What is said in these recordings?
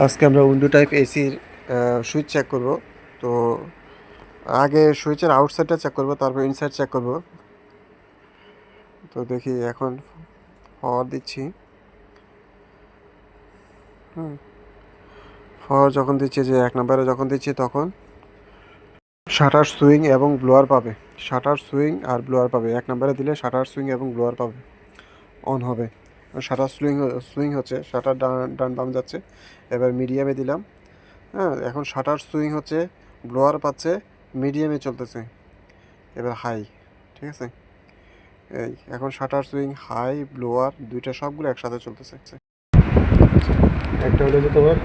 আজকে আমরা window type এসির সুইচ চেক করব। তো আগে সুইচের আউটসাইডটা চেক করব, তারপর ইনসাইড চেক করব। তো দেখি এখন পাওয়ার দিচ্ছি। পাওয়ার যখন দিচ্ছি, যে 1 নম্বরে যখন দিচ্ছি, তখন শাটার সুইং এবং ব্লোয়ার পাবে। শাটার সুইং আর ব্লোয়ার পাবে। 1 নম্বরে দিলে শাটার সুইং এবং ব্লোয়ার পাবে, অন হবে। শাটার সুইং হচ্ছে শাটার ডান বাম যাচ্ছে। এবার মিডিয়ামে দিলাম। হ্যাঁ, এখন শাটার সুইং হচ্ছে, ব্লোয়ার পাচ্ছে, মিডিয়ামে চলতেছে। এবার হাই, ঠিক আছে। এই এখন শাটার সুইং, হাই, ব্লোয়ার দুইটা সবগুলো একসাথে চলতেছে। একটা হলো যে তোমার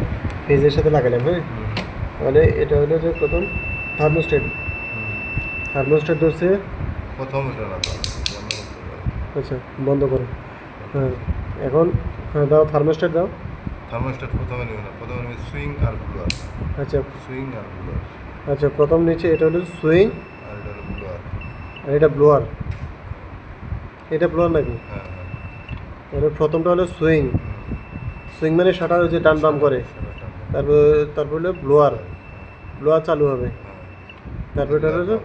ফেজের সাথে লাগালাম, হ্যাঁ। মানে এটা হলো যে প্রথম থার্মোস্টেট ধরছে। প্রথম আচ্ছা, বন্ধ করো। হ্যাঁ, এখন হ্যাঁ দাও, থার্মোস্টেট দাও। থার্মোস্ট্যাট প্রথমে নেবে না, প্রথমে নেবে সুইং আর ব্লোয়ার। আচ্ছা সুইং আর ব্লোয়ার। আচ্ছা, প্রথম নিচে এটা হলো সুইং আর এটা হলো ব্লোয়ার। আর এটা ব্লোয়ার। এটা ব্লোয়ার নাকি? হ্যাঁ হ্যাঁ। তাহলে প্রথমটা হলো সুইং। সুইং মানে শাটার যে ডান বাম করে। তারপর তারপর হলো ব্লোয়ার। ব্লোয়ার চালু হবে। তারপর এটা হলো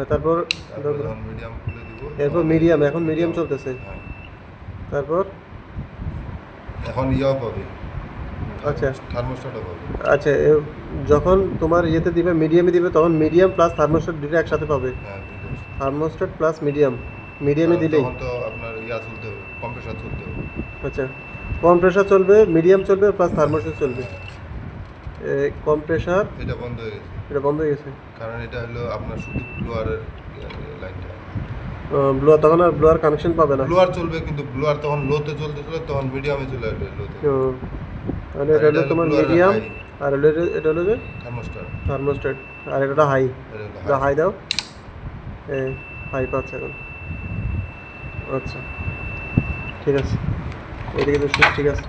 তারপর মিডিয়াম খুলে দিব। এরপর মিডিয়াম, এখন মিডিয়াম চলতেছে। তারপর এখন ইয়াও পাবে। আচ্ছা থার্মোস্ট্যাটও পাবে। আচ্ছা, যখন তোমার ইয়েতে দিবে, মিডিয়ামে দিবে, তখন মিডিয়াম প্লাস থার্মোস্ট্যাট দুটো একসাথে পাবে। হ্যাঁ, থার্মোস্ট্যাট প্লাস মিডিয়ামে দিলেই তখন তো আপনার ইয়া চলতে হবে, কম্প্রেসার চলতে হবে। আচ্ছা, কম্প্রেসার চলবে, মিডিয়াম চলবে, প্লাস থার্মোস্ট্যাট চলবে। কম্প্রেসার এটা বন্ধ হয়ে গেছে। এটা বন্ধ হয়ে গেছে, কারণ এটা হলো আপনার শুধু ব্লোয়ারের লাইনটা। ব্লোয়ার তখন আর ব্লোয়ার কানেকশন পাবে না। ব্লোয়ার চলবে, কিন্তু ব্লোয়ার তখন লোতে চলতেছিল, তখন মিডিয়ামে চলে আসবে লোতে। তাহলে এটা হলো তোমার মিডিয়াম, আর এটা হলো যে থার্মোস্ট্যাট, আর এটা হাই। এটা হাই দাও। হাই পাচ্ছে এখন। আচ্ছা, ঠিক আছে, এদিকে তো ঠিক আছে।